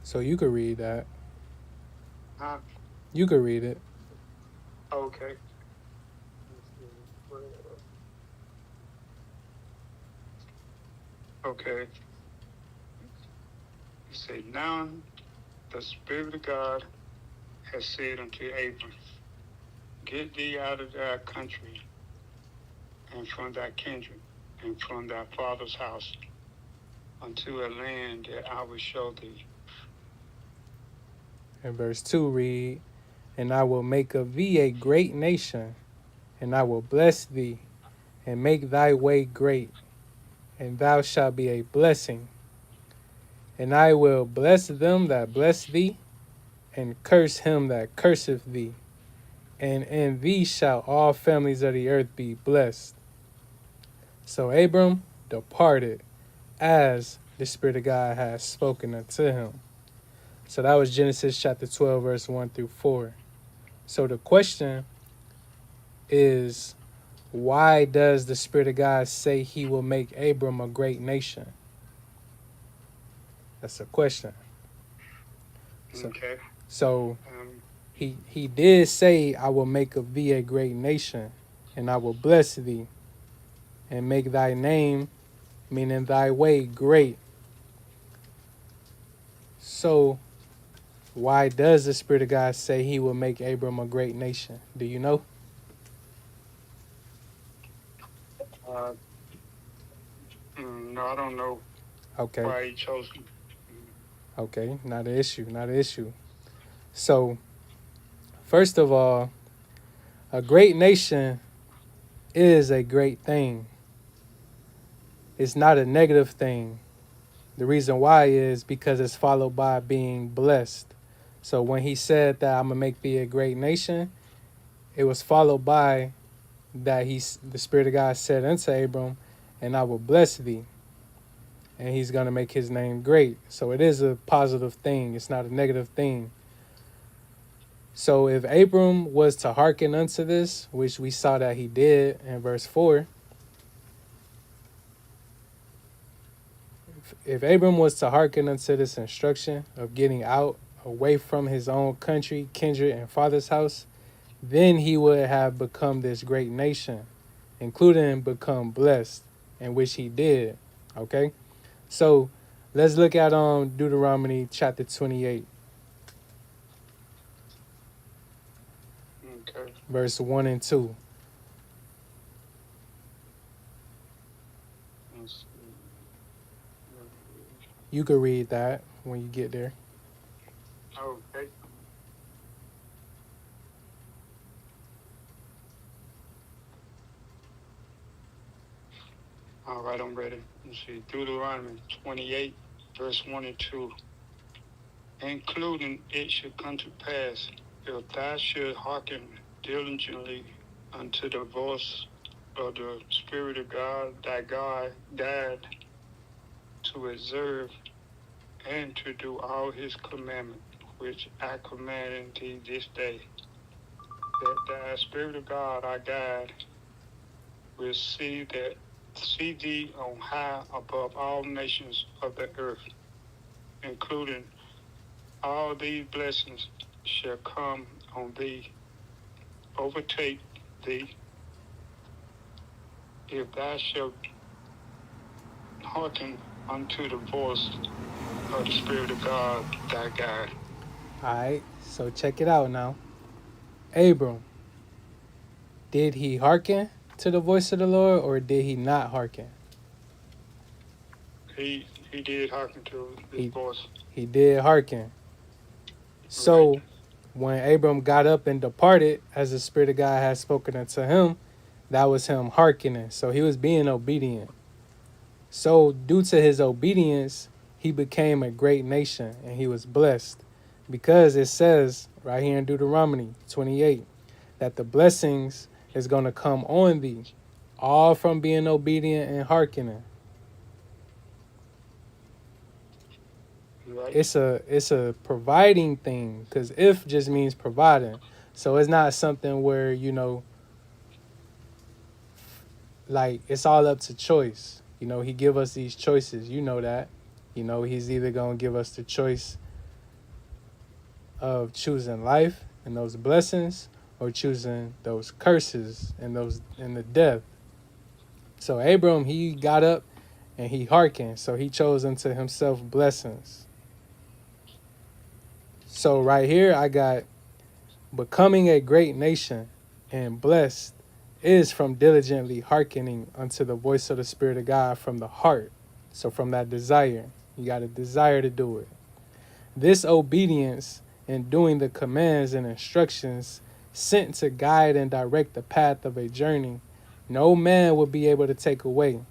So you could read that. Huh? You could read it. Okay. Okay. He said, now the Spirit of God has said unto Abram, get thee out of thy country and from thy kindred and from thy father's house unto a land that I will show thee. And verse 2 read, and I will make of thee a great nation, and I will bless thee, and make thy way great, and thou shalt be a blessing. And I will bless them that bless thee, and curse him that curseth thee. And in thee shall all families of the earth be blessed. So Abram departed as the Spirit of God has spoken unto him. So that was Genesis chapter 12, verse 1 through 4. So the question is, why does the Spirit of God say he will make Abram a great nation? That's a question. Okay. So he did say, I will make of thee a great nation, and I will bless thee, and make thy name, meaning thy way, great. So why does the Spirit of God say he will make Abram a great nation? Do you know? No, I don't know Okay. why he chose me. Okay. Not an issue. Not an issue. So, first of all, a great nation is a great thing. It's not a negative thing. The reason why is because it's followed by being blessed. So when he said that I'm gonna make thee a great nation, it was followed by that the Spirit of God said unto Abram, and I will bless thee, and he's gonna make his name great. So it is a positive thing. It's not a negative thing. So if Abram was to hearken unto this, which we saw that he did in verse 4, if Abram was to hearken unto this instruction of getting out away from his own country, kindred, and father's house, then he would have become this great nation, including become blessed, in which he did. Okay? So let's look at Deuteronomy chapter 28, Okay. verse 1 and 2. You could read that when you get there. Okay. All right, I'm ready. Let's see. Deuteronomy 28, verse 1 and 2. Including it should come to pass, if thou should hearken diligently unto the voice of the Spirit of God, thy God, to observe and to do all his commandments, which I command thee this day, that thy Spirit of God, our God, will see thee on high above all nations of the earth, including all these blessings shall come on thee, overtake thee, if thou shalt hearken unto the voice of the Spirit of God, thy God. All right, so check it out now. Abram, did he hearken to the voice of the Lord, or did he not hearken? He did hearken to his voice. He did hearken. So Right. when Abram got up and departed, as the Spirit of God had spoken unto him, that was him hearkening. So he was being obedient. So due to his obedience, he became a great nation, and he was blessed, because it says right here in Deuteronomy 28 that the blessings is going to come on thee, all from being obedient and hearkening. Right. It's a providing thing, because if just means providing. So it's not something where, like, it's all up to choice. He give us these choices. You know that. He's either going to give us the choice of choosing life and those blessings, or choosing those curses and the death. So Abram, he got up and he hearkened. So he chose unto himself blessings. So right here I got becoming a great nation and blessed is from diligently hearkening unto the voice of the Spirit of God from the heart. So from that desire, you got a desire to do it. This obedience in doing the commands and instructions sent to guide and direct the path of a journey, no man will be able to take away,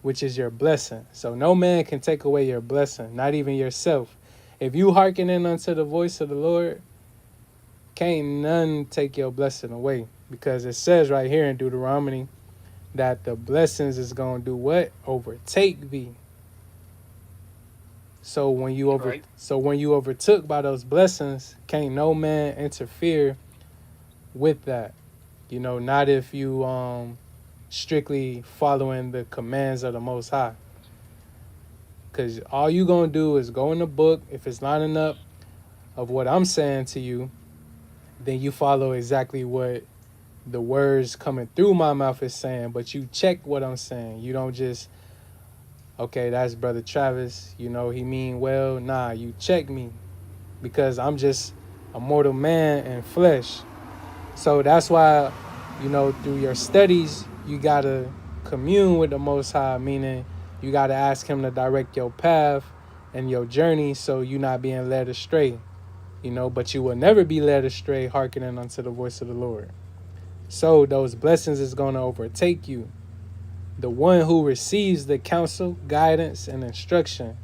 which is your blessing. So no man can take away your blessing, not even yourself. If you hearken in unto the voice of the Lord, can't none take your blessing away, because it says right here in Deuteronomy that the blessings is going to do what? Overtake thee. So when you Right. overtook by those blessings, can't no man interfere with that. Not if you strictly following the commands of the Most High. Because all you going to do is go in the book. If it's lining up of what I'm saying to you, then you follow exactly what the words coming through my mouth is saying, but you check what I'm saying. You don't just, okay, that's Brother Travis, he mean well. Nah, you check me, because I'm just a mortal man in flesh. So that's why, through your studies, you got to commune with the Most High, meaning you got to ask him to direct your path and your journey, so you're not being led astray, but you will never be led astray hearkening unto the voice of the Lord. So those blessings is going to overtake you. The one who receives the counsel, guidance, and instruction.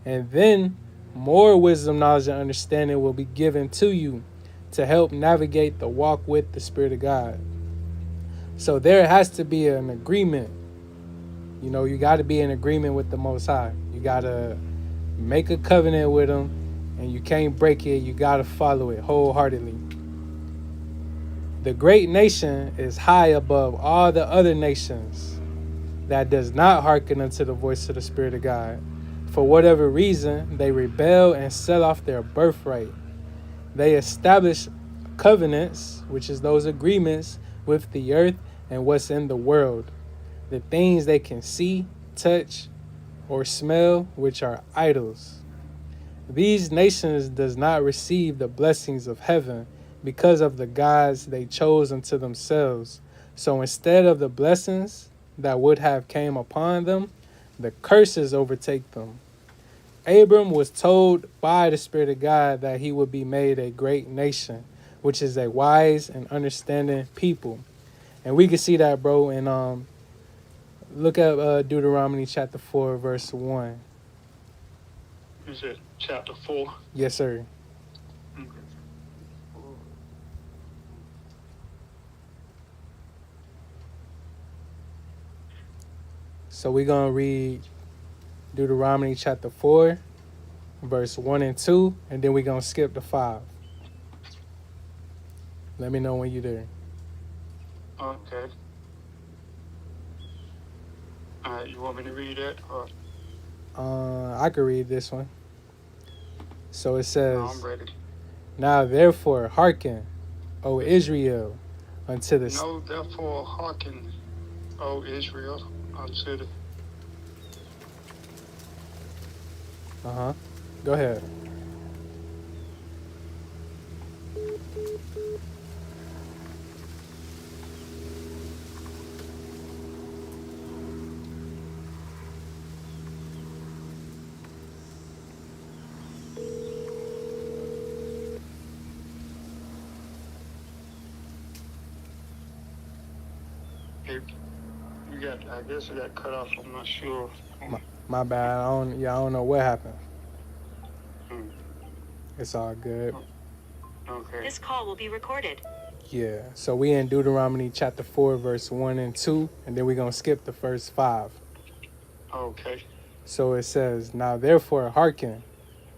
And then more wisdom, knowledge, and understanding will be given to you to help navigate the walk with the Spirit of God. So there has to be an agreement. You got to be in agreement with the Most High. You got to make a covenant with him, and you can't break it. You got to follow it wholeheartedly. The great nation is high above all the other nations that does not hearken unto the voice of the Spirit of God. For whatever reason, they rebel and sell off their birthright. They establish covenants, which is those agreements with the earth and what's in the world, the things they can see, touch, or smell, which are idols. These nations does not receive the blessings of heaven because of the gods they chose unto themselves. So instead of the blessings that would have came upon them, the curses overtake them. Abram was told by the Spirit of God that he would be made a great nation, which is a wise and understanding people. And we can see that, bro, in look at Deuteronomy chapter 4, verse 1. Is it chapter 4? Yes, sir. Okay. So we're going to read Deuteronomy chapter 4, verse 1 and 2, and then we're going to skip to 5. Let me know when you're there. Okay. All right, you want me to read that? Or I could read this one. So it says, no, I'm ready. Now therefore hearken, O Israel, unto the... No, therefore hearken, O Israel, unto the... Uh-huh. Go ahead. I guess it got cut off, I'm not sure. My bad. I don't know what happened. Hmm. It's all good. Okay. This call will be recorded. Yeah. So we in Deuteronomy chapter 4, verse 1 and 2, and then we're going to skip the first 5. Okay. So it says, Now therefore hearken,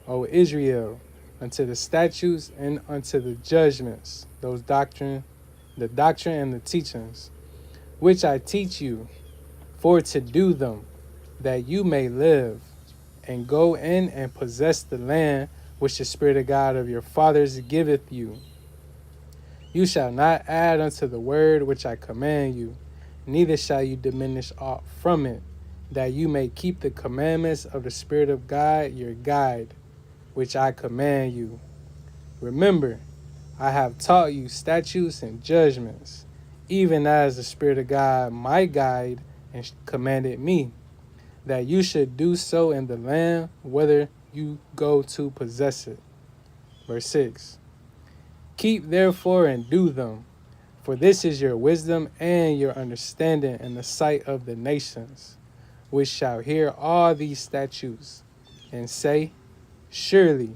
O Israel, unto the statutes and unto the judgments, the doctrine and the teachings, which I teach you, for to do them, that you may live, and go in and possess the land which the Spirit of God of your fathers giveth you. You shall not add unto the word which I command you, neither shall you diminish aught from it, that you may keep the commandments of the Spirit of God your guide, which I command you. Remember, I have taught you statutes and judgments, even as the Spirit of God my guide and commanded me, that you should do so in the land whither you go to possess it. Verse 6. Keep therefore and do them, for this is your wisdom and your understanding in the sight of the nations, which shall hear all these statutes, and say, surely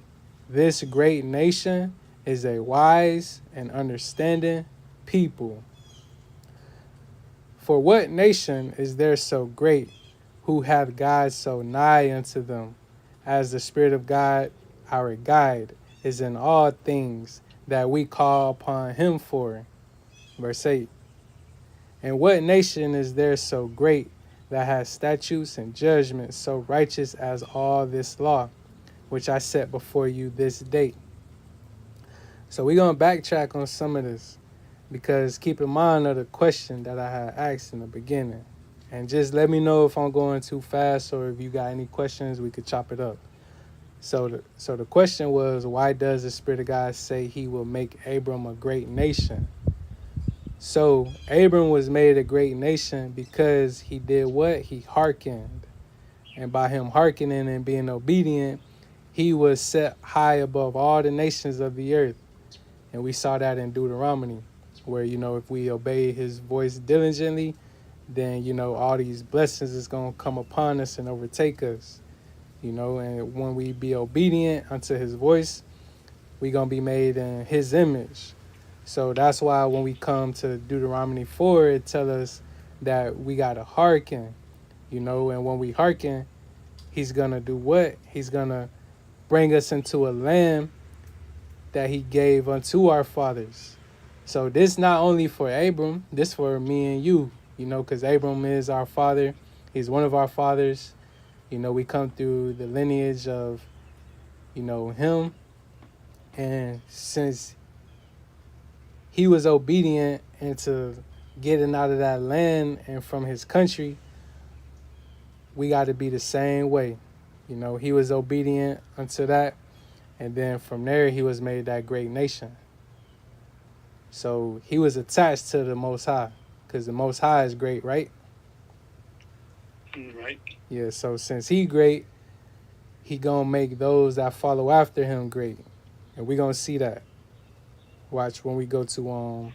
this great nation is a wise and understanding people. For what nation is there so great, who hath God so nigh unto them, as the Spirit of God our guide is in all things that we call upon him for? Verse 8. And what nation is there so great, that has statutes and judgments so righteous as all this law, which I set before you this day? So we're going to backtrack on some of this, because keep in mind of the question that I had asked in the beginning. And just let me know if I'm going too fast, or if you got any questions, we could chop it up. So the question was, why does the Spirit of God say he will make Abram a great nation? So Abram was made a great nation because he did what? He hearkened. And by him hearkening and being obedient, he was set high above all the nations of the earth. And we saw that in Deuteronomy, where, if we obey his voice diligently, then, all these blessings is going to come upon us and overtake us. And when we be obedient unto his voice, we going to be made in his image. So that's why when we come to Deuteronomy 4, it tells us that we got to hearken, and when we hearken, he's going to do what? He's going to bring us into a land that he gave unto our fathers. So this not only for Abram, this for me and you, because Abram is our father. He's one of our fathers. We come through the lineage of, him. And since he was obedient into getting out of that land and from his country, we got to be the same way. He was obedient unto that. And then from there, he was made that great nation. So he was attached to the Most High, because the Most High is great, right? Right. Yeah, so since he great, he gonna make those that follow after him great. And we gonna see that. Watch when we go to,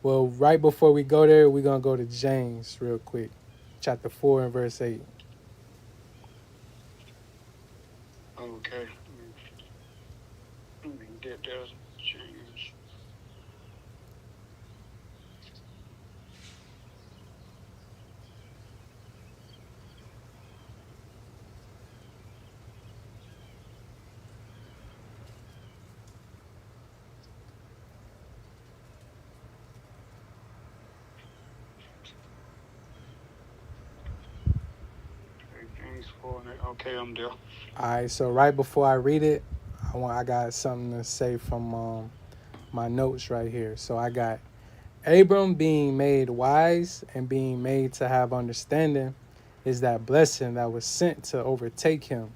right before we go there, we gonna go to James real quick. Chapter 4 and verse 8. Okay. Let me get that change. Thanks for it. Okay, I'm there. All right, so right before I read it, I got something to say from my notes right here. So I got Abram being made wise and being made to have understanding is that blessing that was sent to overtake him,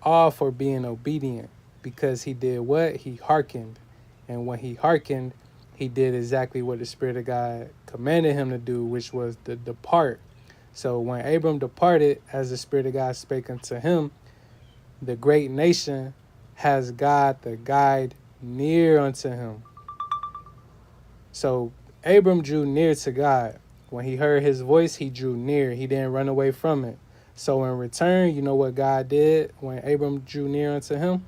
all for being obedient, because he did what? He hearkened. And when he hearkened, he did exactly what the Spirit of God commanded him to do, which was to depart. So when Abram departed, as the Spirit of God spake unto him, the great nation has God the guide near unto him. So Abram drew near to God. When he heard his voice, he drew near. He didn't run away from it. So in return, you know what God did when Abram drew near unto him?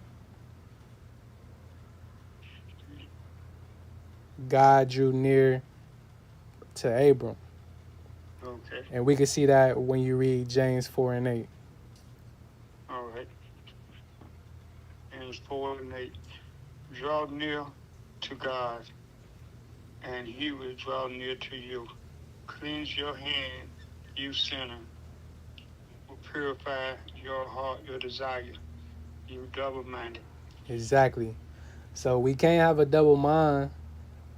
God drew near to Abram. Okay. And we can see that when you read James 4 and 8. All right. And 4 and 8. Draw near to God, and he will draw near to you. Cleanse your hand, you sinner. Will purify your heart, your desire. You double-minded. Exactly. So we can't have a double mind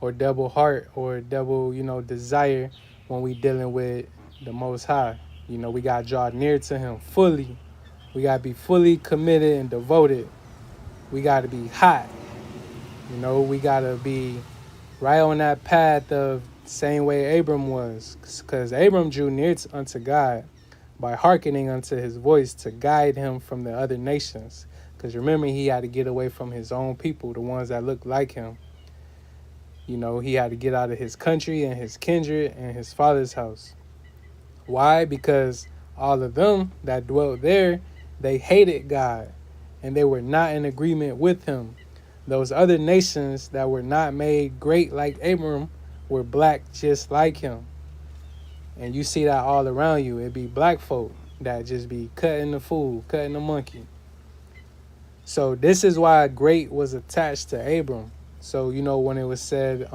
or double heart or double, desire when we dealing with the Most High. We got to draw near to him fully. We got to be fully committed and devoted. We got to be hot. We got to be right on that path of same way Abram was. Because Abram drew near unto God by hearkening unto his voice to guide him from the other nations. Because remember, he had to get away from his own people, the ones that looked like him. He had to get out of his country and his kindred and his father's house. Why? Because all of them that dwelt there, they hated God and they were not in agreement with him. Those other nations that were not made great like Abram were black just like him. And you see that all around you. It be black folk that just be cutting the fool, cutting the monkey. So this is why great was attached to Abram. So, when it was said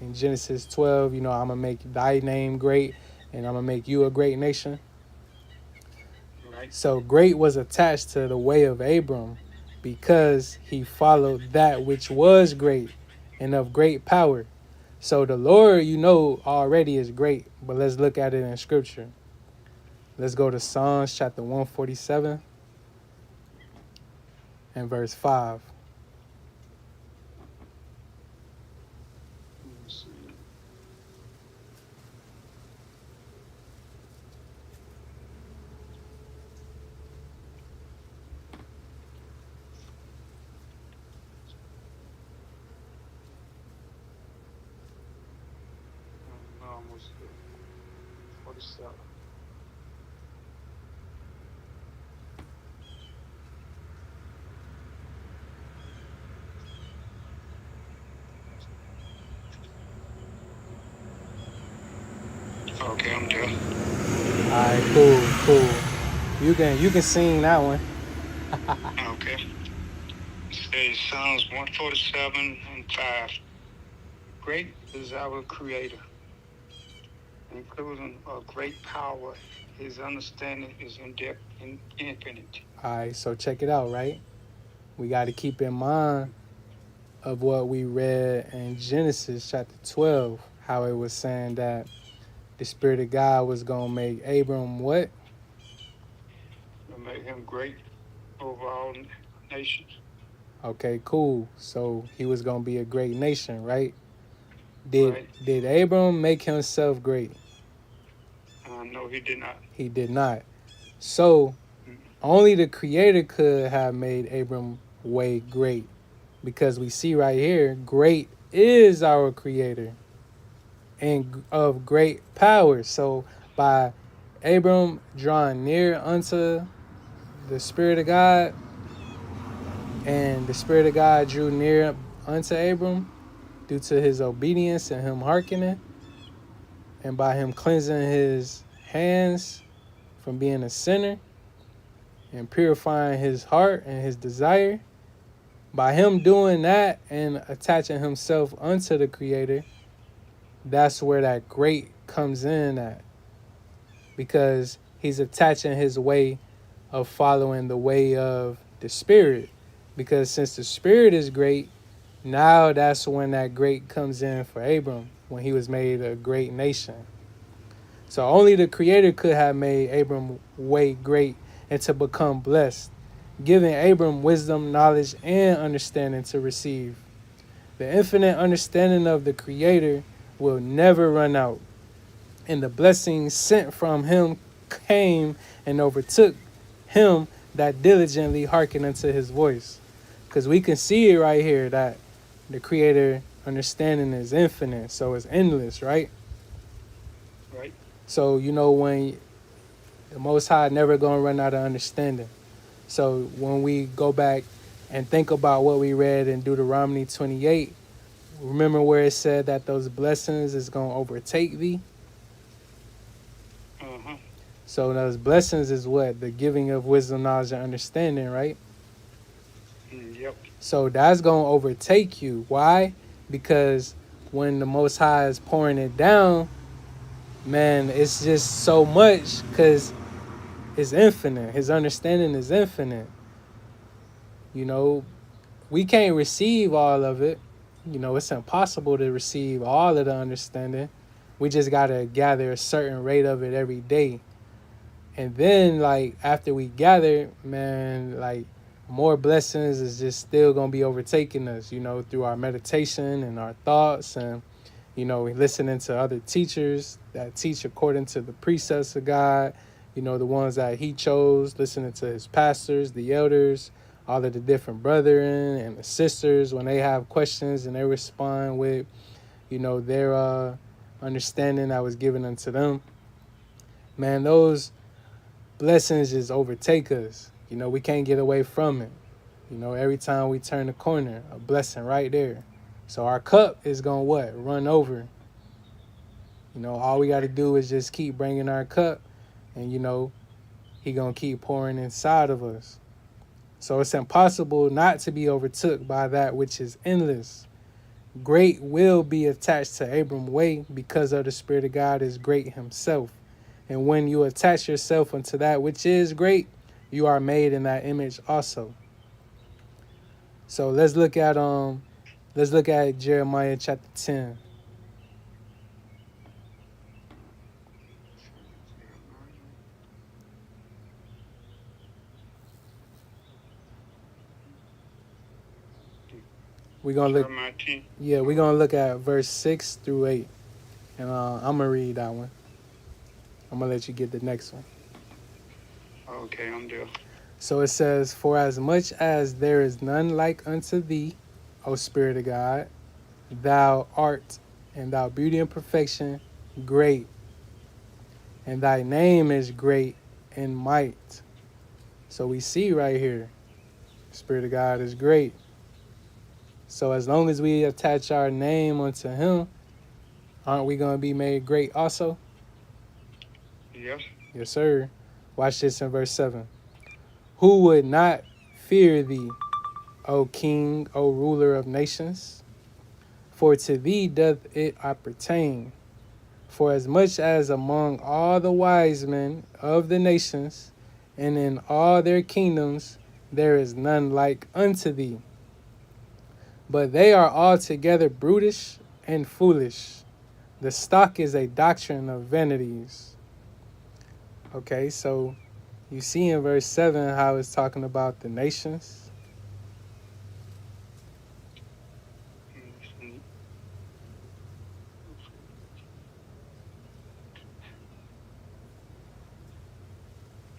in Genesis 12, I'm going to make thy name great and I'm going to make you a great nation. Right. So great was attached to the way of Abram because he followed that which was great and of great power. So the Lord, already is great, but let's look at it in scripture. Let's go to Psalms chapter 147 and verse 5. Let's see. Almost there. 47. Okay, I'm there. All right, cool. You can sing that one. Okay. It says Psalms 147 and 5. Great is our Creator, including a great power. His understanding is in depth and infinite. All right, so check it out, right? We got to keep in mind of what we read in Genesis chapter 12, how it was saying that the Spirit of God was going to make Abram what? To make him great over all nations. Okay, cool. So he was going to be a great nation, right? Did Right. did Abram make himself great? No, he did not. He did not. So only the Creator could have made Abram way great, because we see right here, great is our Creator and of great power. So by Abram drawing near unto the Spirit of God, and the Spirit of God drew near unto Abram due to his obedience and him hearkening, and by him cleansing his hands from being a sinner and purifying his heart and his desire, by him doing that and attaching himself unto the Creator, that's where that great comes in at, because he's attaching his way of following the way of the Spirit. Because since the Spirit is great, now that's when that great comes in for Abram, when he was made a great nation. So only the Creator could have made Abram way great and to become blessed, giving Abram wisdom, knowledge, and understanding to receive. The infinite understanding of the Creator will never run out, and the blessings sent from him came and overtook him that diligently hearkened unto his voice. Because we can see it right here that the Creator understanding is infinite, so it's endless, right? Right. So when the Most High never gonna run out of understanding. So when we go back and think about what we read in Deuteronomy 28, remember where it said that those blessings is gonna overtake thee? Uh-huh. So those blessings is what? The giving of wisdom, knowledge, and understanding, right? Yep. So that's going to overtake you. Why? Because when the Most High is pouring it down, man, it's just so much because it's infinite. His understanding is infinite. You know, we can't receive all of it. You know, it's impossible to receive all of the understanding. We just got to gather a certain rate of it every day. And then, like, after we gather, man, like, more blessings is just still going to be overtaking us, you know, through our meditation and our thoughts and, you know, listening to other teachers that teach according to the precepts of God, you know, the ones that he chose, listening to his pastors, the elders, all of the different brethren and the sisters when they have questions and they respond with, you know, their understanding that was given unto them. Man, those blessings just overtake us. You know, we can't get away from it. You know, every time we turn the corner, a blessing right there. So our cup is going to what? Run over. You know, all we got to do is just keep bringing our cup and, you know, he going to keep pouring inside of us. So it's impossible not to be overtook by that which is endless. Great will be attached to Abram's way because of the Spirit of God is great himself. And when you attach yourself unto that which is great, you are made in that image also. So let's look at Jeremiah chapter 10. We're gonna look we're gonna look at verse 6 through 8. And I'm gonna read that one. I'm gonna let you get the next one. Okay, I'm there. So it says, "For as much as there is none like unto thee, O Spirit of God, thou art, and thou beauty and perfection, great, and thy name is great in might." So we see right here, Spirit of God is great. So as long as we attach our name unto him, aren't we going to be made great also? Yes. Yes, sir. Watch this in verse 7. "Who would not fear thee, O King, O ruler of nations? For to thee doth it appertain. For as much as among all the wise men of the nations, and in all their kingdoms, there is none like unto thee. But they are altogether brutish and foolish. The stock is a doctrine of vanities." Okay, so you see in verse 7 how it's talking about the nations.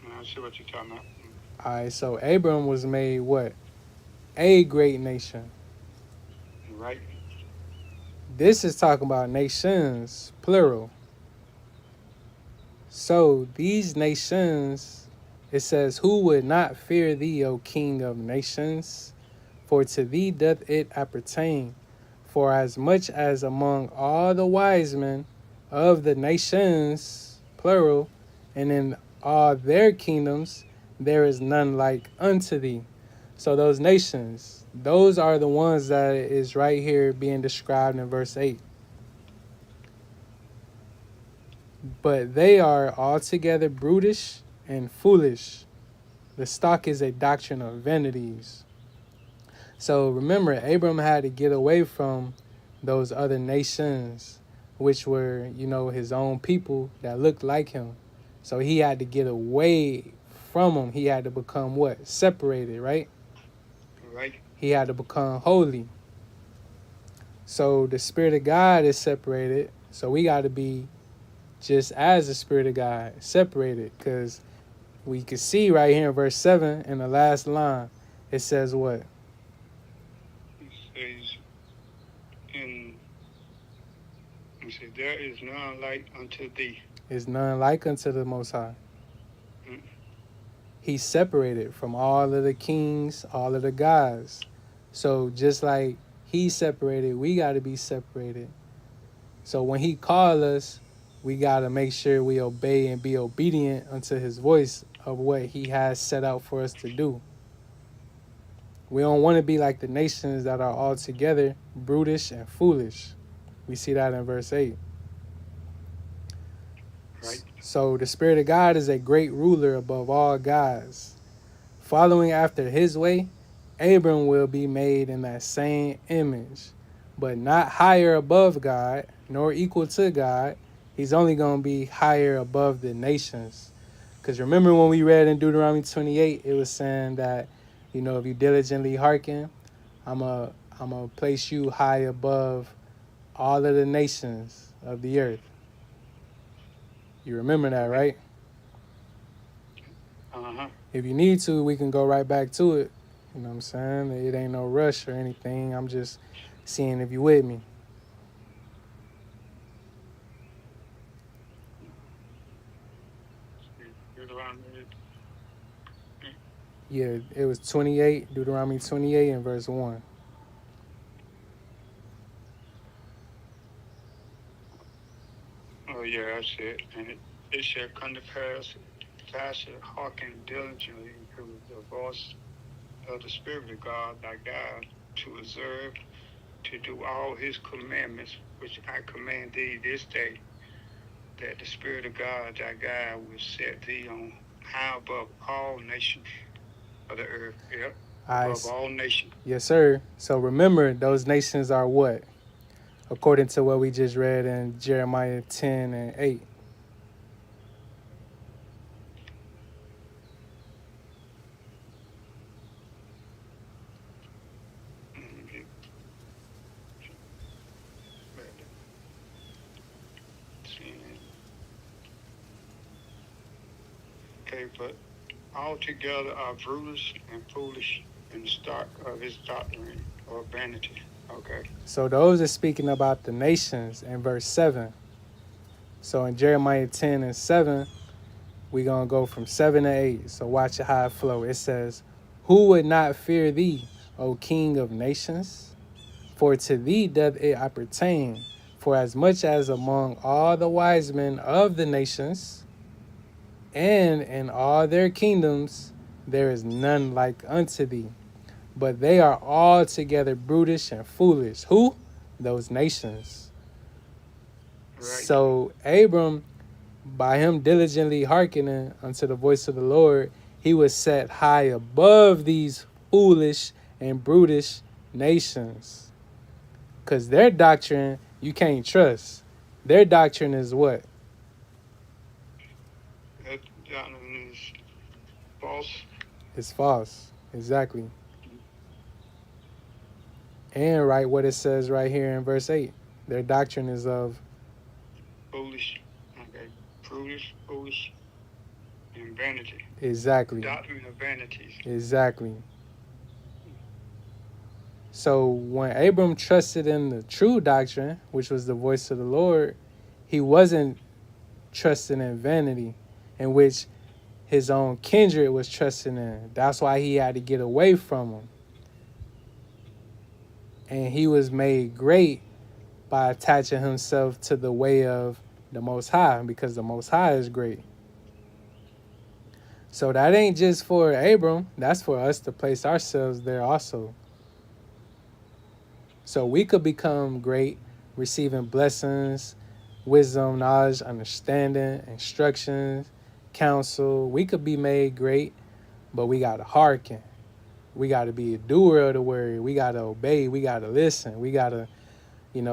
I see what you're talking about. All right, so Abram was made what? A great nation. Right. This is talking about nations, plural. So these nations, it says, "Who would not fear thee, O King of nations? For to thee doth it appertain. For as much as among all the wise men of the nations," plural, "and in all their kingdoms, there is none like unto thee." So those nations, those are the ones that is right here being described in verse 8. "But they are altogether brutish and foolish. The stock is a doctrine of vanities." So remember, Abram had to get away from those other nations, which were, you know, his own people that looked like him. So he had to get away from them. He had to become what? Separated, right? Right. He had to become holy. So the Spirit of God is separated. So we got to be just as the Spirit of God, separated. Because we can see right here in verse 7 in the last line, it says what? It says there is none like unto thee. Is none like unto the Most High. Mm. He's separated from all of the kings, all of the gods. So just like he's separated, we got to be separated. So when he calls us, we got to make sure we obey and be obedient unto his voice of what he has set out for us to do. We don't want to be like the nations that are altogether brutish and foolish. We see that in verse 8. Right. So the Spirit of God is a great ruler above all gods. Following after his way Abram will be made in that same image, but not higher above God, nor equal to God. He's only going to be higher above the nations. Because remember when we read in Deuteronomy 28, it was saying that, if you diligently hearken, I'm going to place you high above all of the nations of the earth. You remember that, right? Uh-huh. If you need to, we can go right back to it. You know what I'm saying? It ain't no rush or anything. I'm just seeing if you with me. Yeah, it was 28, Deuteronomy 28 and verse 1. Oh, yeah, that's it. And it shall come to pass, thou shalt hearken diligently to the voice of the Spirit of God, thy God, to observe, to do all his commandments, which I command thee this day, that the Spirit of God, thy God, will set thee on high above all nations of the earth. Yep, above all nations. Yes, sir. So remember, those nations are what? According to what we just read in Jeremiah 10 and 8. Okay, but altogether are brutish and foolish in the stock of his doctrine or vanity. Okay. So those are speaking about the nations in verse 7. So in Jeremiah 10 and 7, we're going to go from 7 to 8. So watch how it flow. It says, who would not fear thee, O King of nations? For to thee doth it appertain. For as much as among all the wise men of the nations, and in all their kingdoms, there is none like unto thee. But they are altogether brutish and foolish. Who? Those nations. Right. So Abram, by him diligently hearkening unto the voice of the Lord, he was set high above these foolish and brutish nations. Because their doctrine, you can't trust. Their doctrine is what? That doctrine is false. It's false. Exactly. And right what it says right here in verse 8. Their doctrine is of foolish. Okay. Foolish, and vanity. Exactly. Doctrine of vanities. Exactly. So when Abram trusted in the true doctrine, which was the voice of the Lord, he wasn't trusting in vanity, in which his own kindred was trusting in. That's why he had to get away from them. And he was made great by attaching himself to the way of the Most High, because the Most High is great. So that ain't just for Abram, that's for us to place ourselves there also. So we could become great, receiving blessings, wisdom, knowledge, understanding, instructions, counsel. We could be made great, but we got to hearken. We got to be a doer of the word. We got to obey. We got to listen. We got to,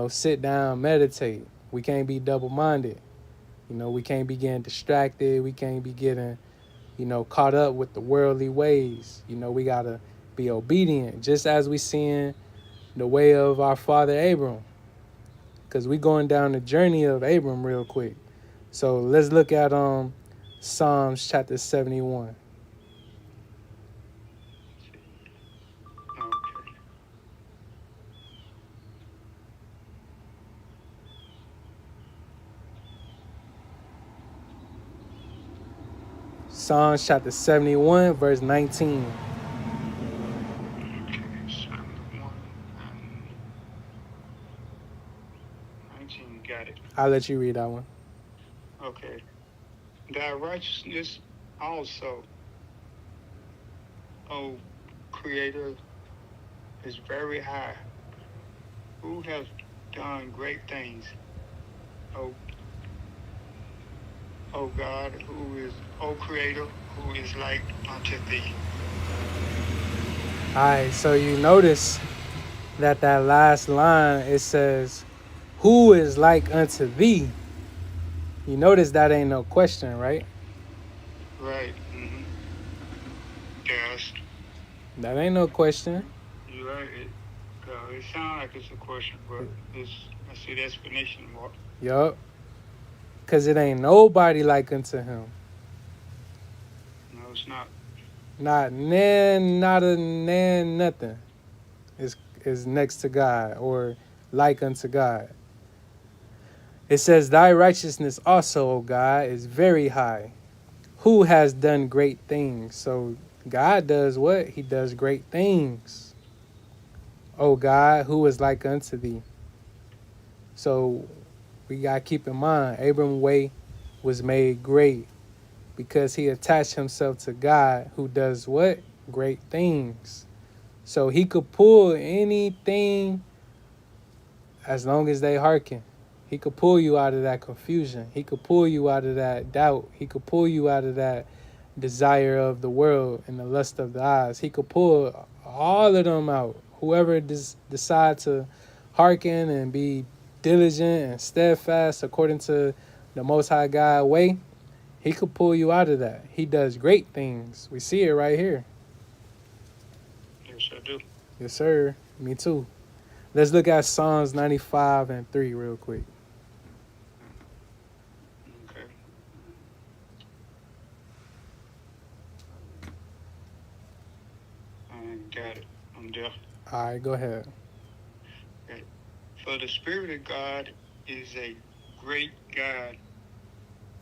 sit down, meditate. We can't be double-minded. We can't be getting distracted. We can't be getting, caught up with the worldly ways. We got to be obedient, just as we seeing the way of our father Abram, because we going down the journey of Abram real quick. So let's look at Psalms chapter 71. Okay. Psalms chapter 71, verse 19. Okay. 71 and 19. Got it. I'll let you read that one. Okay. Thy righteousness also, O Creator, is very high. Who has done great things? O God, O Creator, who is like unto thee? All right, so you notice that last line, it says, who is like unto thee? You notice that ain't no question, right? Right. Yes. That ain't no question. You're right. It sounds like it's a question, but I see the explanation mark. Yup. Because it ain't nobody like unto him. No, it's not. Not nan, not a nan, nothing is next to God or like unto God. It says, thy righteousness also, O God, is very high. Who has done great things? So God does what? He does great things. O God, who is like unto thee? So we got to keep in mind, Abram's way was made great because he attached himself to God, who does what? Great things. So he could pull anything as long as they hearken. He could pull you out of that confusion. He could pull you out of that doubt. He could pull you out of that desire of the world and the lust of the eyes. He could pull all of them out. Whoever decide to hearken and be diligent and steadfast according to the Most High God way, he could pull you out of that. He does great things. We see it right here. Yes, I do. Yes, sir. Me too. Let's look at Psalms 95 and 3 real quick. Okay. I got it. I'm there. All right, go ahead. Okay. For the Spirit of God is a great God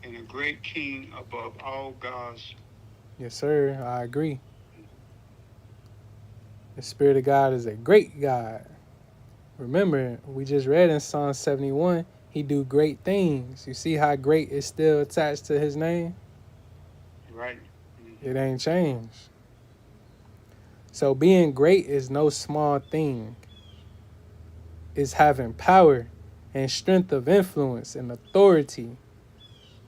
and a great King above all gods. Yes, sir. I agree. The Spirit of God is a great God. Remember, we just read in Psalm 71, he do great things. You see how great is still attached to his name? Right. It ain't changed. So being great is no small thing. It's having power and strength of influence and authority.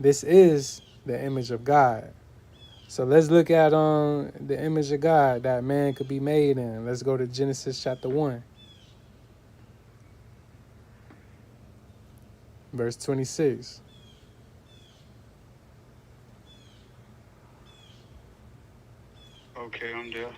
This is the image of God. So let's look at the image of God that man could be made in. Let's go to Genesis chapter 1, verse 26. Okay, I'm there.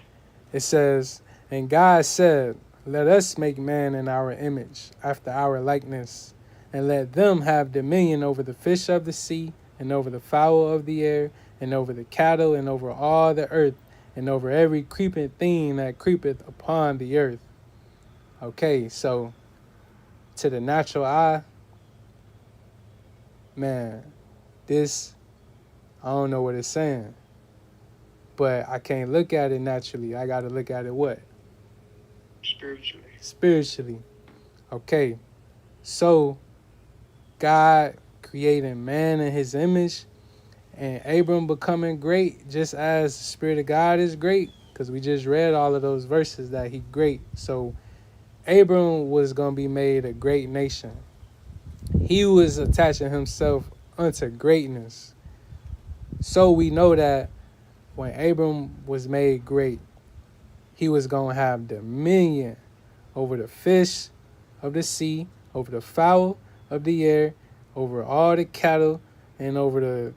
It says, and God said, let us make man in our image, after our likeness, and let them have dominion over the fish of the sea, and over the fowl of the air, and over the cattle, and over all the earth, and over every creeping thing that creepeth upon the earth. Okay, so to the natural eye, man, this, I don't know what it's saying. But I can't look at it naturally. I got to look at it what? Spiritually. Spiritually. Okay. So God creating man in his image and Abram becoming great just as the Spirit of God is great, because we just read all of those verses that he great. So Abram was going to be made a great nation. He was attaching himself unto greatness. So we know that when Abram was made great, he was going to have dominion over the fish of the sea, over the fowl of the air, over all the cattle, and over the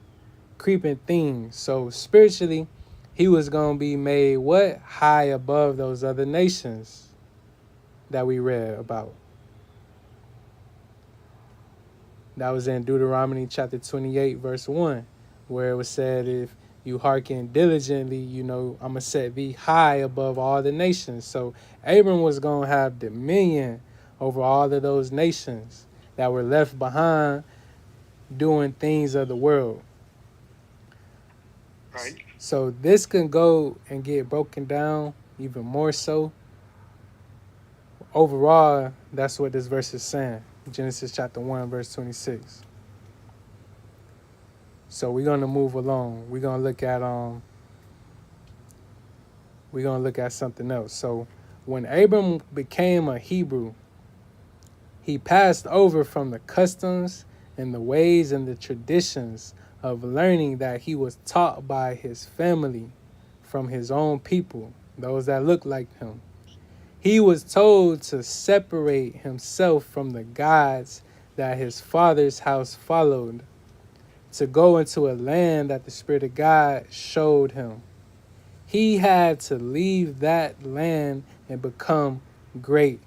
creeping things. So spiritually, he was going to be made what? High above those other nations that we read about. That was in Deuteronomy chapter 28, verse 1, where it was said, if you hearken diligently, I'm going to set thee high above all the nations. So Abram was going to have dominion over all of those nations that were left behind doing things of the world. Right. So this can go and get broken down even more so. Overall, that's what this verse is saying. Genesis chapter 1, verse 26. So we're gonna move along. We're gonna look at something else. So when Abram became a Hebrew, he passed over from the customs and the ways and the traditions of learning that he was taught by his family from his own people. those that look like him. He was told to separate himself from the gods that his father's house followed, to go into a land that the Spirit of God showed him. He had to leave that land and become great.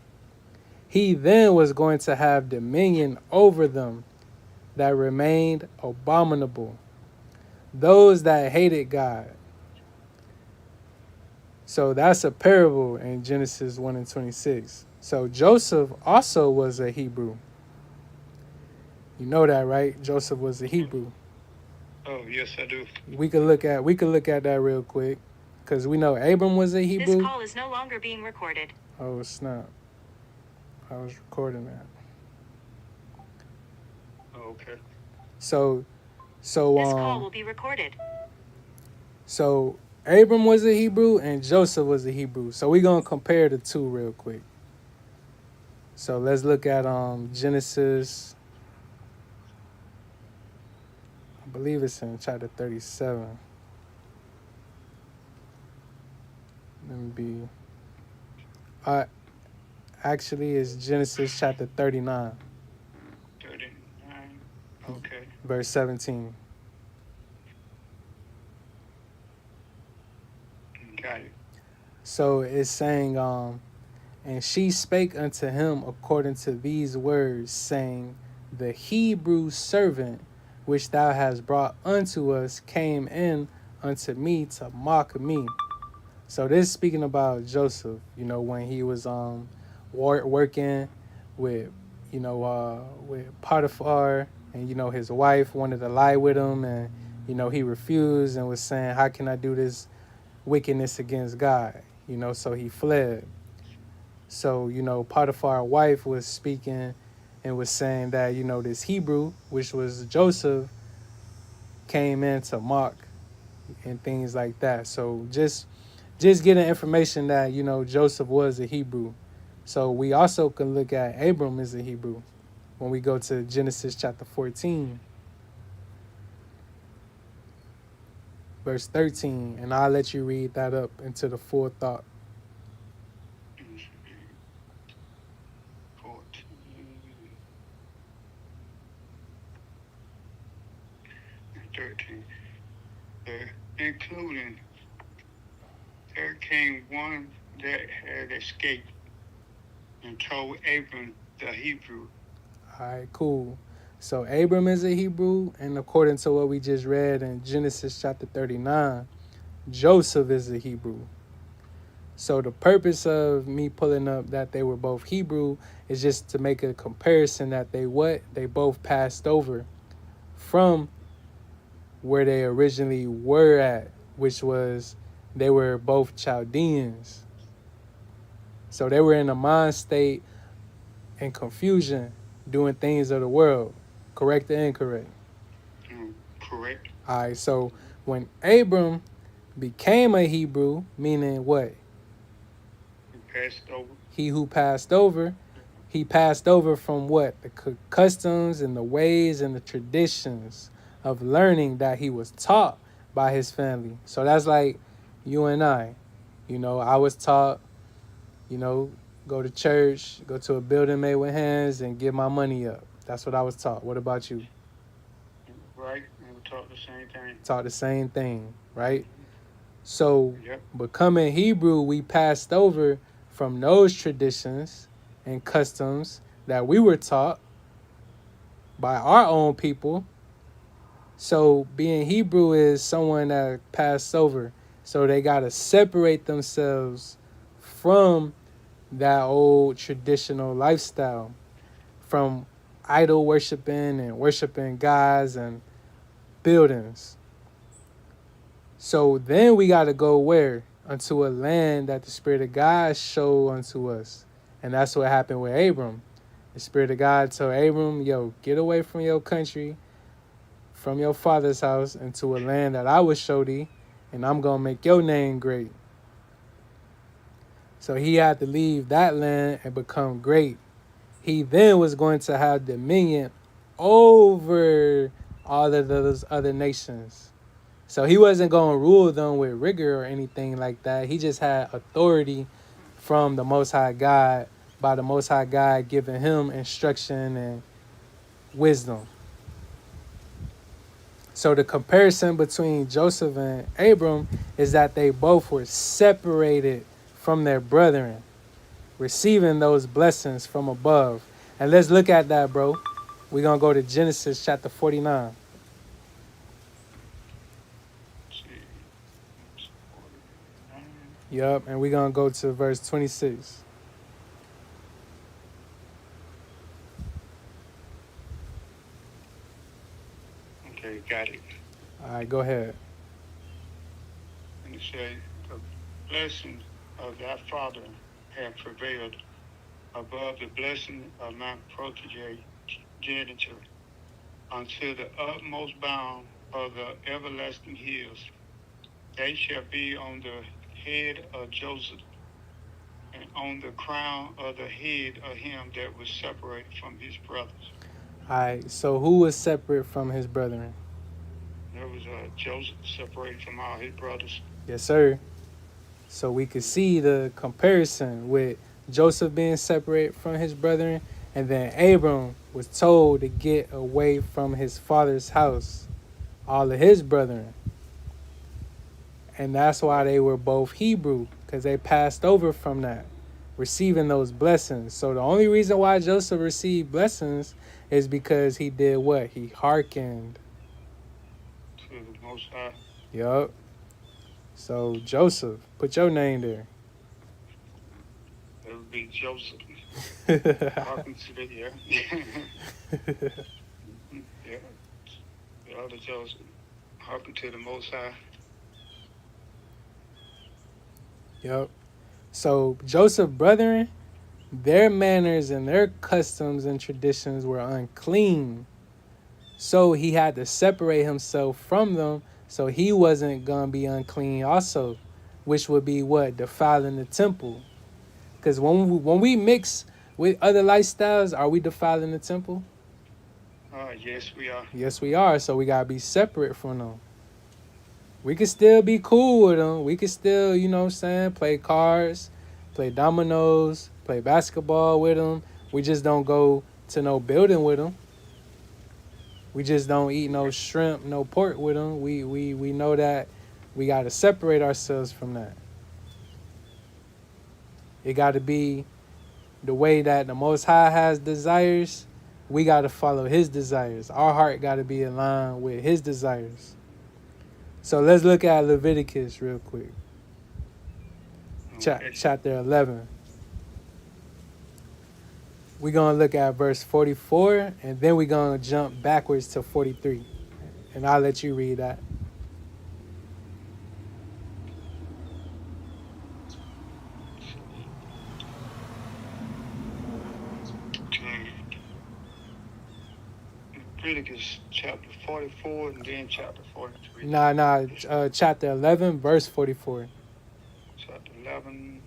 He then was going to have dominion over them that remained abominable, those that hated God. So that's a parable in Genesis 1 and 26. So Joseph also was a Hebrew. You know that, right? Joseph was a Hebrew. Oh, yes, I do. We could look at that real quick, because we know Abram was a Hebrew. This call is no longer being recorded. Oh snap! I was recording that. Okay. So This call will be recorded. So Abram was a Hebrew and Joseph was a Hebrew. So we're gonna compare the two real quick. So let's look at Genesis. I believe it's in chapter 37. Let me be. Actually, it's Genesis chapter 39. 39. Okay. Verse 17. Got it. So it's saying, and she spake unto him according to these words, saying, the Hebrew servant which thou hast brought unto us came in unto me to mock me. So this is speaking about Joseph, when he was working with, with Potiphar, and, his wife wanted to lie with him, and, he refused and was saying, how can I do this wickedness against God? So he fled. So, Potiphar's wife was speaking and was saying that, this Hebrew, which was Joseph, came in to mock and things like that. So just getting information that, Joseph was a Hebrew. So we also can look at Abram as a Hebrew when we go to Genesis chapter 14, verse 13. And I'll let you read that up into the full thought. 14. 13. Including, there came one that had escaped and told Abram the Hebrew. All right, cool. So Abram is a Hebrew, and according to what we just read in Genesis chapter 39, Joseph is a Hebrew. So the purpose of me pulling up that they were both Hebrew is just to make a comparison that they both passed over from where they originally were at, which was they were both Chaldeans. So they were in a mind state and confusion, doing things of the world. Correct or incorrect? Correct. All right, so when Abram became a Hebrew, meaning what? Passed over. He who passed over, he passed over from what? The customs and the ways and the traditions of learning that he was taught by his family. So that's like you and I. I was taught, go to church, go to a building made with hands, and give my money up. That's what I was taught. What about you? Right, and we taught the same thing. Taught the same thing, right? So becoming Hebrew, we passed over from those traditions and customs that we were taught by our own people. So being Hebrew is someone that passed over. So they got to separate themselves from that old traditional lifestyle, from idol worshiping and worshiping gods and buildings. So then we got to go where? Unto a land that the Spirit of God showed unto us. And that's what happened with Abram. The Spirit of God told Abram, yo, get away from your country, from your father's house, into a land that I will show thee, and I'm going to make your name great. So he had to leave that land and become great. He then was going to have dominion over all of those other nations. So he wasn't going to rule them with rigor or anything like that. He just had authority from the Most High God, by the Most High God giving him instruction and wisdom. So the comparison between Joseph and Abram is that they both were separated from their brethren, receiving those blessings from above. And let's look at that, bro. We're going to go to Genesis chapter 49. See, it's 49. Yup, and we're going to go to verse 26. Okay, got it. All right, go ahead. And it say, the blessing of thy father hath prevailed above the blessing of my progenitor until the utmost bound of the everlasting hills. They shall be on the head of Joseph, and on the crown of the head of him that was separated from his brothers. All right, so who was separate from his brethren? There was Joseph separated from all his brothers. Yes, sir. So we could see the comparison with Joseph being separate from his brethren, and then Abram was told to get away from his father's house, all of his brethren. And that's why they were both Hebrew, because they passed over from that, receiving those blessings. So the only reason why Joseph received blessings is because he did what? He hearkened. To the Most High. Yup. So Joseph, put your name there. That would be Joseph. Talking to the, yeah. Yeah. The other Joseph. Hearken to the Most High. Yup. So Joseph's brethren, their manners and their customs and traditions were unclean. So he had to separate himself from them, so he wasn't going to be unclean also, which would be what? Defiling the temple. Because when we mix with other lifestyles, are we defiling the temple? Yes, we are. Yes, we are. So we got to be separate from them. We could still be cool with them. We could still, you know what I'm saying, play cards, play dominoes, play basketball with them. We just don't go to no building with them. We just don't eat no shrimp, no pork with them. We know that we got to separate ourselves from that. It got to be the way that the Most High has desires. We got to follow his desires. Our heart got to be aligned with his desires. So let's look at Leviticus real quick. Okay. Chapter 11. We're going to look at verse 44, and then we're going to jump backwards to 43. And I'll let you read that. Leviticus chapter 44 and then chapter 43. Chapter 11, verse 44. Chapter 11.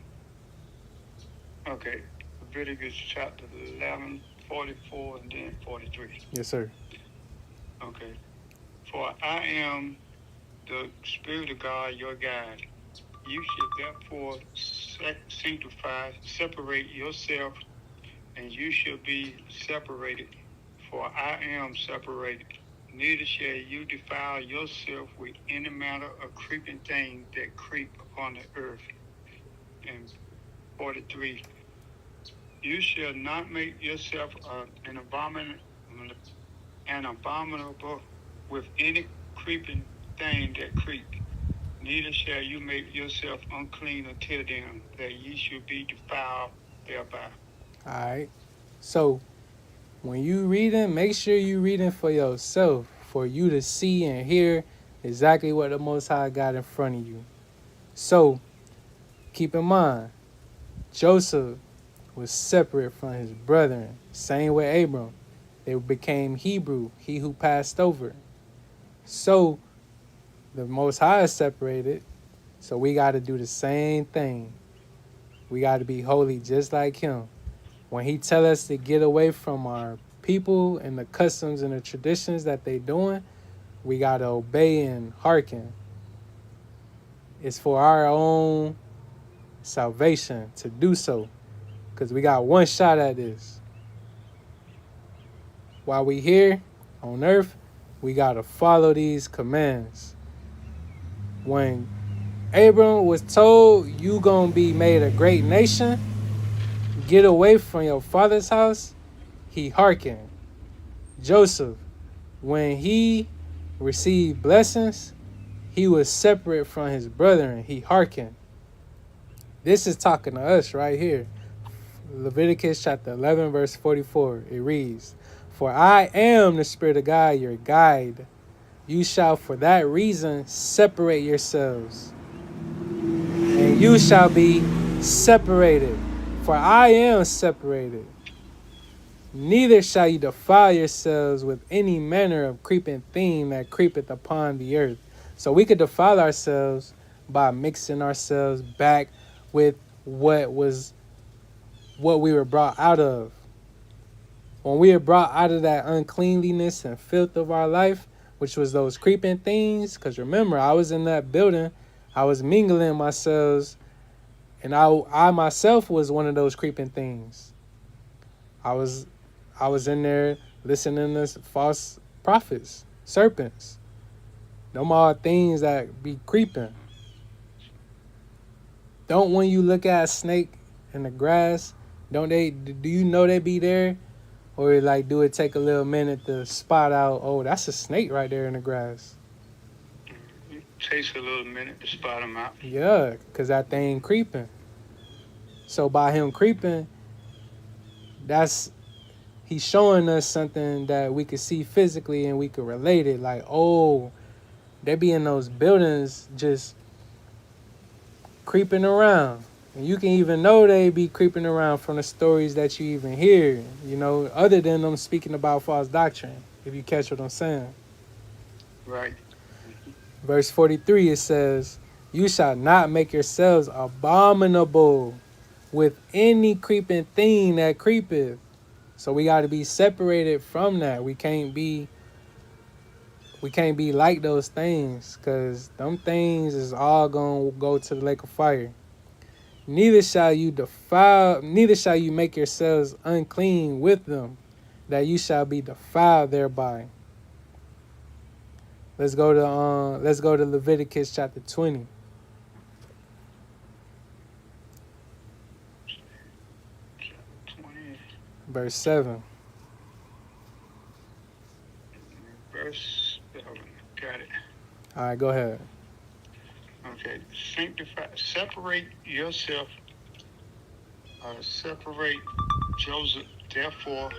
Okay. Leviticus chapter 11, 44 and then 43. Yes, sir. Okay. For I am the Spirit of God, your God. You should therefore sanctify, separate yourself, and you shall be separated. For I am separated. Neither shall you defile yourself with any manner of creeping thing that creep upon the earth. And 43. You shall not make yourself an abominable with any creeping thing that creep. Neither shall you make yourself unclean until then, that ye should be defiled thereby. All right. So when you reading, make sure you reading for yourself, for you to see and hear exactly what the Most High got in front of you. So keep in mind, Joseph was separate from his brethren. Same with Abram. They became Hebrew, he who passed over. So the Most High is separated. So we got to do the same thing. We got to be holy just like him. When he tell us to get away from our people and the customs and the traditions that they doing, we got to obey and hearken. It's for our own salvation to do so, because we got one shot at this. While we here on earth, we got to follow these commands. When Abram was told you gonna be made a great nation, get away from your father's house, he hearkened. Joseph, when he received blessings, he was separate from his brethren, he hearkened. This is talking to us right here. Leviticus chapter 11 verse 44, it reads, "For I am the Spirit of God, your guide. You shall for that reason separate yourselves, and you shall be separated, for I am separated. Neither shall you defile yourselves with any manner of creeping thing that creepeth upon the earth." So we could defile ourselves by mixing ourselves back with what we were brought out of. When we were brought out of that uncleanliness and filth of our life, which was those creeping things, because remember, I was in that building, I was mingling myself, and I myself was one of those creeping things. I was in there listening to false prophets, serpents. Them all things that be creeping. Don't, when you look at a snake in the grass, do you know they be there? Or like, do it take a little minute to spot out, oh, that's a snake right there in the grass? It takes a little minute to spot them out. Yeah, because that thing creeping. So by him creeping, he's showing us something that we could see physically and we could relate it. Like, oh, they be in those buildings just creeping around. And you can even know they be creeping around from the stories that you even hear, other than them speaking about false doctrine, if you catch what I'm saying. Right. Verse 43, it says, "You shall not make yourselves abominable with any creeping thing that creepeth." So we got to be separated from that. We can't be like those things, because them things is all going to go to the lake of fire. Neither shall you make yourselves unclean with them, that you shall be defiled thereby. Let's go to Leviticus chapter 20. Chapter 20. Verse 7. Verse 7. Got it. All right, go ahead. Okay. Sanctify. Separate yourself. Separate Joseph, therefore,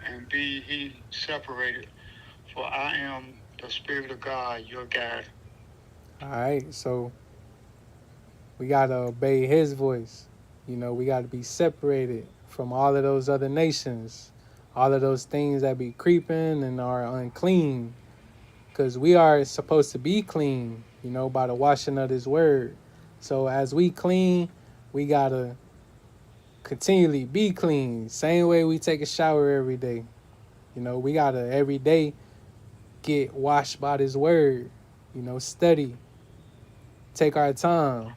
and be he separated. For I am the Spirit of God, your guide. All right, so we got to obey his voice. We got to be separated from all of those other nations, all of those things that be creeping and are unclean, because we are supposed to be clean, by the washing of his word. So as we clean, we got to continually be clean. Same way we take a shower every day. We got to every day get washed by his word, study, take our time,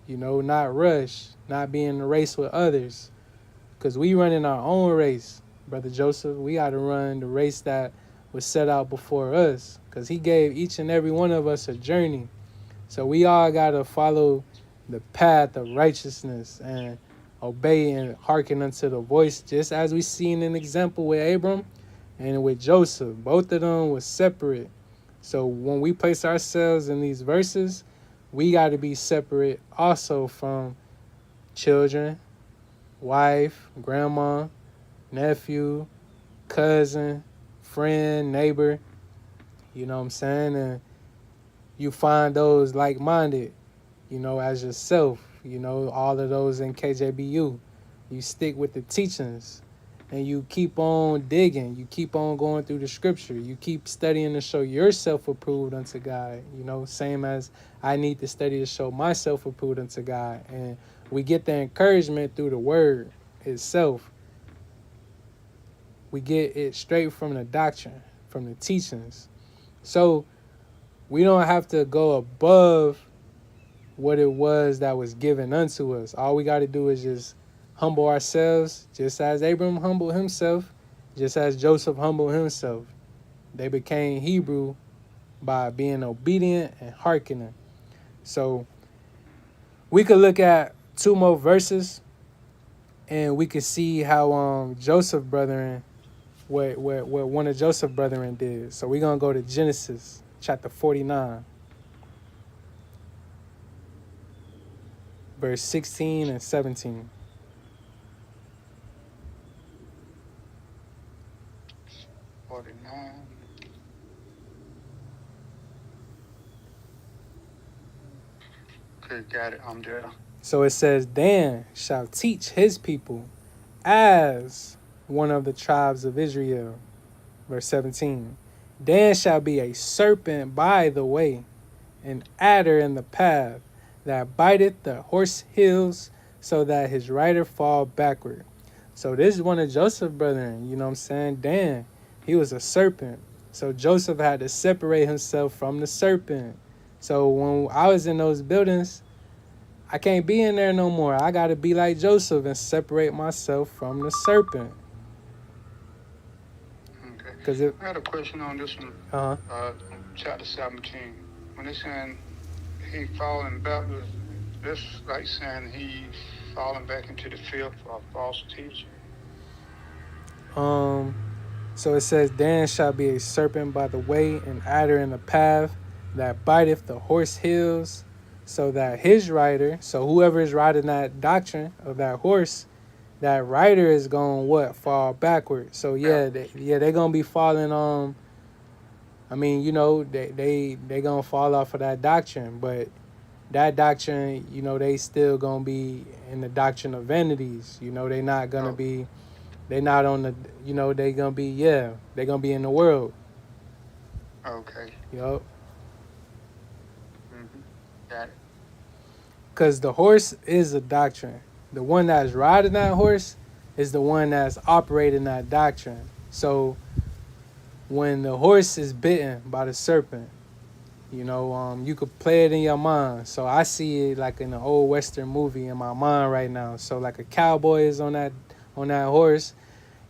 not rush, not be in a race with others. Because we running our own race, Brother Joseph. We got to run the race that was set out before us, because he gave each and every one of us a journey. So we all got to follow the path of righteousness and obey and hearken unto the voice, just as we seen an example with Abram and with Joseph. Both of them was separate. So when we place ourselves in these verses, we got to be separate also from children, wife, grandma, nephew, cousin, friend, neighbor. You know what I'm saying? And you find those like-minded, as yourself, all of those in KJBU. You stick with the teachings and you keep on digging. You keep on going through the scripture. You keep studying to show yourself approved unto God, same as I need to study to show myself approved unto God. And we get the encouragement through the word itself. We get it straight from the doctrine, from the teachings. So we don't have to go above what it was that was given unto us. All we got to do is just humble ourselves, just as Abram humbled himself, just as Joseph humbled himself. They became Hebrew by being obedient and hearkening. So we could look at two more verses, and we could see how Joseph brethren, what one of Joseph brethren did. So we're gonna go to Genesis chapter 49, verse 16 and 17. 49. Okay, got it. I'm there. So it says, Dan shall teach his people as one of the tribes of Israel. Verse 17. Dan shall be a serpent by the way, an adder in the path, that biteth the horse heels, so that his rider fall backward. So this is one of Joseph's brethren, you know what I'm saying? Dan, he was a serpent. So Joseph had to separate himself from the serpent. So when I was in those buildings, I can't be in there no more. I got to be like Joseph and separate myself from the serpent. Okay. Cause it, I got a question on this one. Chapter 17. When it's saying he falling backward, this like saying he falling back into the filth of false teaching. So it says, Dan shall be a serpent by the way, an adder in the path, that biteth the horse heels, so that his rider, so whoever is riding that doctrine of that horse, that rider is going what? Fall backward. So yeah, they're gonna be falling I mean, you know, they gonna fall off of that doctrine, but that doctrine, you know, they still gonna be in the doctrine of vanities. You know, they not gonna be, they not on the, you know, they gonna be, they gonna be in the world. Okay. Yup. Got it. Because the horse is a doctrine. The one that's riding that horse is the one that's operating that doctrine. So when the horse is bitten by the serpent, you know, you could play it in your mind. So I see it like in an old Western movie in my mind right now. So like a cowboy is on that horse.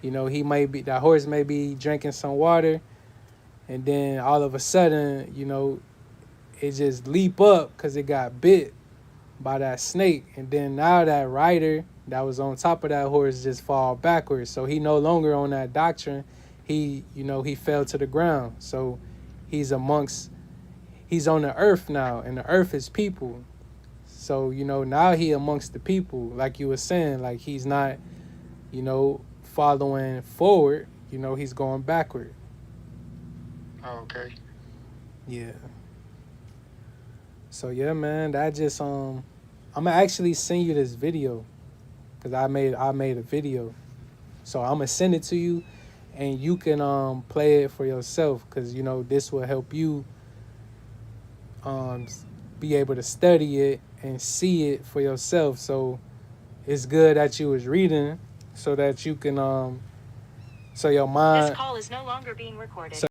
You know, that horse may be drinking some water, and then all of a sudden, you know, it just leap up because it got bit by that snake, and then now that rider that was on top of that horse just fall backwards. So he no longer on that doctrine. He, you know, he fell to the ground. So he's on the earth now, and the earth is people. So, you know, now he amongst the people, like you were saying, like he's not, you know, following forward, you know, he's going backward. Okay. Yeah. So yeah, man, that just I'm gonna actually send you this video, cause I made a video. So I'm gonna send it to you, and you can play it for yourself, cause you know this will help you be able to study it and see it for yourself. So it's good that you was reading, so that you can so your mind. This call is no longer being recorded. So